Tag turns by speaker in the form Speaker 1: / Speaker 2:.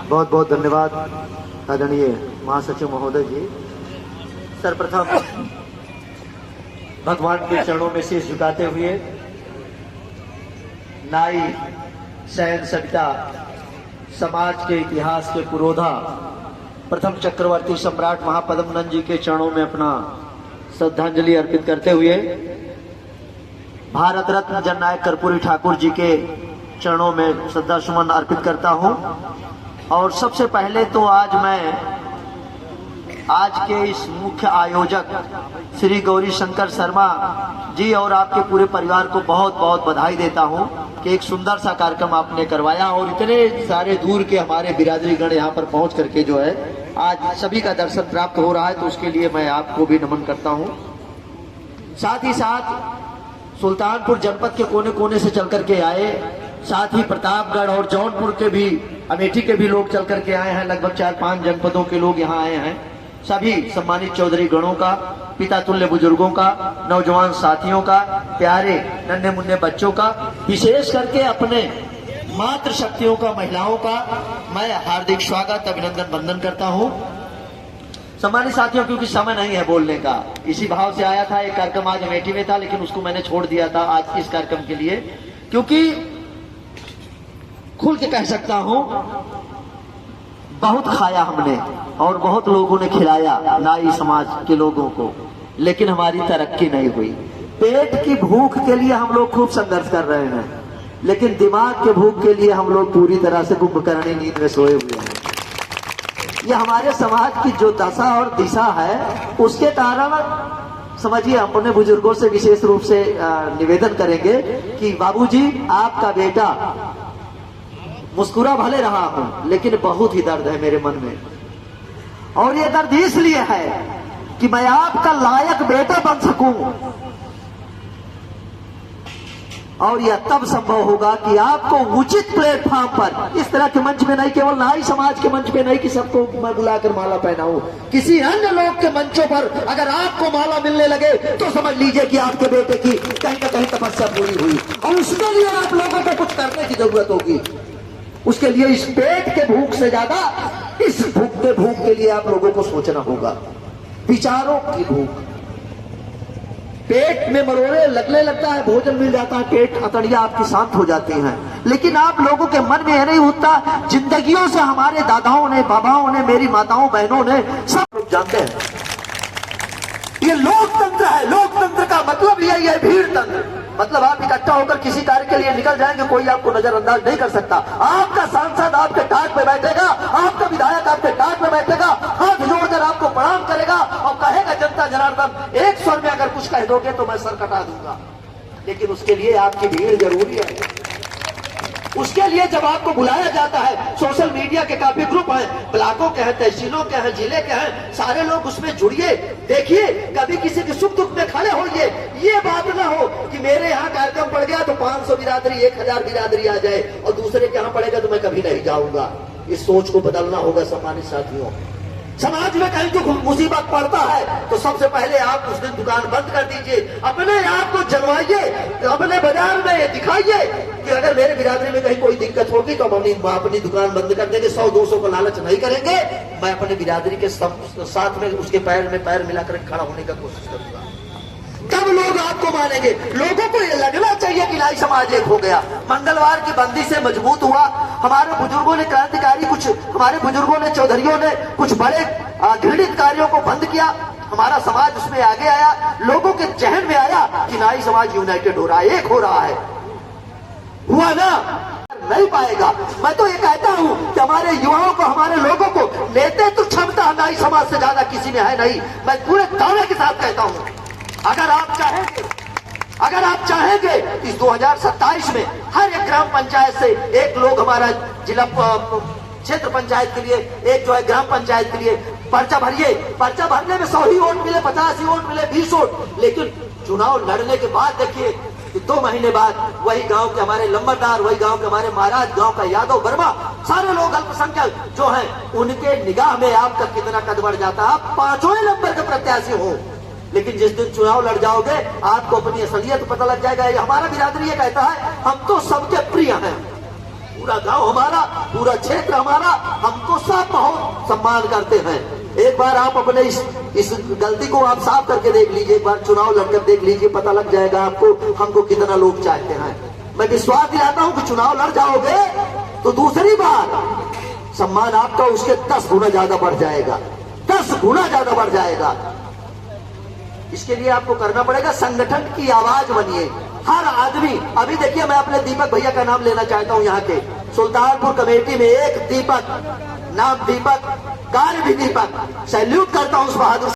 Speaker 1: बहुत बहुत धन्यवाद आदरणीय महासचिव महोदय जी। सर्वप्रथम भगवान के चरणों में शीश झुकाते हुए नाई सैन सविता समाज के इतिहास के पुरोधा प्रथम चक्रवर्ती सम्राट महापद्म नंद जी के चरणों में अपना श्रद्धांजलि अर्पित करते हुए भारत रत्न जननायक कर्पूरी ठाकुर जी के चरणों में श्रद्धा सुमन अर्पित करता हूं। और सबसे पहले तो आज के इस मुख्य आयोजक श्री गौरी शंकर शर्मा जी और आपके पूरे परिवार को बहुत बहुत बधाई देता हूं कि एक सुंदर सा कार्यक्रम आपने करवाया और इतने सारे दूर के हमारे बिरादरीगण यहाँ पर पहुंच करके जो है आज सभी का दर्शन प्राप्त हो रहा है, तो उसके लिए मैं आपको भी नमन करता हूं। साथ ही साथ सुल्तानपुर जनपद के कोने कोने से चल करके आए, साथ ही प्रतापगढ़ और जौनपुर के भी, अमेठी के भी लोग चल करके आए हैं। लगभग 4-5 जनपदों के लोग यहाँ आए हैं। सभी सम्मानित चौधरी गणों का, पिता तुल्य बुजुर्गों का, नौजवान साथियों का, प्यारे नन्हे मुन्ने बच्चों का, विशेष करके अपने मातृ शक्तियों का, महिलाओं का मैं हार्दिक स्वागत अभिनंदन वंदन करता हूँ। सम्मानित साथियों, क्योंकि समय नहीं है बोलने का, इसी भाव से आया था। एक कार्यक्रम आज अमेठी में था लेकिन उसको मैंने छोड़ दिया था आज इस कार्यक्रम के लिए, क्योंकि खुल के कह सकता हूं बहुत खाया हमने और बहुत लोगों ने खिलाया नाई समाज के लोगों को, लेकिन हमारी तरक्की नहीं हुई। पेट की भूख के लिए हम लोग खूब संघर्ष कर रहे हैं, लेकिन दिमाग के भूख के लिए हम लोग पूरी तरह से कुंभकर्णी नींद में सोए हुए हैं। ये हमारे समाज की जो दशा और दिशा है, उसके कारण समझिए अपने बुजुर्गों से विशेष रूप से निवेदन करेंगे कि बाबूजी, आपका बेटा मुस्कुरा भले रहा हूं लेकिन बहुत ही दर्द है मेरे मन में, और ये दर्द इसलिए है कि मैं आपका लायक बेटा बन सकूं, और यह तब संभव होगा कि आपको उचित प्लेटफॉर्म पर, इस तरह के मंच में नहीं, केवल नाई समाज के मंच में नहीं कि सबको मैं बुलाकर माला पहनाऊं, किसी अन्य लोग के मंचों पर अगर आपको माला मिलने लगे तो समझ लीजिए कि आपके बेटे की कहीं ना कहीं तपस्या पूरी हुई, और उसके लिए आप लोगों को कुछ करने की जरूरत होगी। उसके लिए इस पेट के भूख से ज्यादा इस भूख के लिए आप लोगों को सोचना होगा। विचारों की भूख, पेट में मरोड़े लगने लगता है, भोजन मिल जाता है, पेट अतड़ियां आपकी शांत हो जाती हैं, लेकिन आप लोगों के मन में यह नहीं होता। जिंदगियों से हमारे दादाओं ने, बाबाओं ने, मेरी माताओं बहनों ने, सब लोग जानते हैं ये लोकतंत्र है। लोकतंत्र का मतलब यही है, भीड़ तंत्र। मतलब आप इकट्ठा होकर किसी कार्य के लिए निकल जाएंगे, कोई आपको नजरअंदाज नहीं कर सकता। आपका सांसद आपके टाट पे बैठेगा, आपका विधायक आपके टाट पे बैठेगा, हाथ जोड़कर आपको प्रणाम करेगा और कहेगा, जनता जनार्दन, एक स्वर में अगर कुछ कह दोगे तो मैं सर कटा दूंगा। लेकिन उसके लिए आपकी भीड़ जरूरी है। उसके लिए जब आपको बुलाया जाता है, सोशल मीडिया के काफी ग्रुप हैं, ब्लॉकों के हैं, तहसीलों के हैं, जिले के हैं, सारे लोग उसमें जुड़िए, देखिए, कभी किसी के सुख दुख में खड़े होइए। ये बात ना हो कि मेरे यहाँ कार्यक्रम पड़ गया तो 500 बिरादरी, 1000 बिरादरी आ जाए और दूसरे के यहाँ पड़ेगा तो मैं कभी नहीं जाऊंगा। इस सोच को बदलना होगा सम्मानित साथियों। समाज में कहीं जो मुसीबत पड़ता है तो सबसे पहले आप उस दिन दुकान बंद कर दीजिए, अपने आप को जनवाइए, अपने बाजार में ये दिखाइए कि अगर मेरे बिरादरी में कहीं कोई दिक्कत होगी तो हम अपनी दुकान बंद कर देंगे। 100-200 को लालच नहीं करेंगे, मैं अपने बिरादरी के साथ में उसके पैर में पैर मिलाकर खड़ा होने का कोशिश करूंगा। तब लोग आपको मानेंगे। लोगों को ये लगना चाहिए कि नाई समाज एक हो गया। मंगलवार की बंदी से मजबूत हुआ। हमारे बुजुर्गों ने, क्रांतिकारी, कुछ हमारे बुजुर्गों ने, चौधरियों ने कुछ बड़े घृणित कार्यों को बंद किया। हमारा समाज उसमें आगे आया, लोगों के जहन में आया कि नाई समाज यूनाइटेड हो रहा है, एक हो रहा है। हुआ ना? नहीं पाएगा। मैं तो ये कहता हूं कि हमारे युवाओं को, हमारे लोगों को, नेते तो क्षमता नाई समाज से ज्यादा किसी में है नहीं। मैं पूरे दावे के साथ कहता हूं, अगर आप चाहेंगे इस 2027 में हर एक ग्राम पंचायत से एक लोग हमारा जिला क्षेत्र पंचायत के लिए, एक जो है ग्राम पंचायत के लिए पर्चा भरिए। पर्चा भरने में 100 ही वोट मिले, 50 ही वोट मिले, 20 वोट, लेकिन चुनाव लड़ने के बाद देखिए कि 2 महीने बाद वही गांव के हमारे लंबरदार, वही गांव के हमारे महाराज, गांव का यादव वर्मा, सारे लोग अल्पसंख्यक जो हैं, उनके निगाह में आपका कितना कद बढ़ जाता है। आप 5वें नंबर के प्रत्याशी हो, लेकिन जिस दिन चुनाव लड़ जाओगे आपको अपनी असलियत पता लग जाएगा। हमारा बिरादरी ये कहता है, हम तो सबके प्रिय हैं, पूरा गांव हमारा, पूरा क्षेत्र हमारा, हम सम्मान करते हैं। एक बार आप अपने इस गलती को आप साफ करके देख लीजिए, एक बार चुनाव लड़कर देख लीजिए, पता लग जाएगा आपको हमको कितना लोग चाहते हैं। मैं विश्वास दिलाता हूं कि चुनाव लड़ जाओगे तो दूसरी बार सम्मान आपका उसके 10 गुना ज्यादा बढ़ जाएगा, 10 गुना ज्यादा बढ़ जाएगा। इसके लिए आपको करना पड़ेगा, संगठन की आवाज बनिए। हर आदमी, अभी देखिए मैं अपने दीपक भैया का नाम लेना चाहता हूं, यहाँ के सुल्तानपुर कमेटी में एक दीपक, नाम दीपक, कार्य भी दीपक। सैल्यूट करता हूं उस बहादुर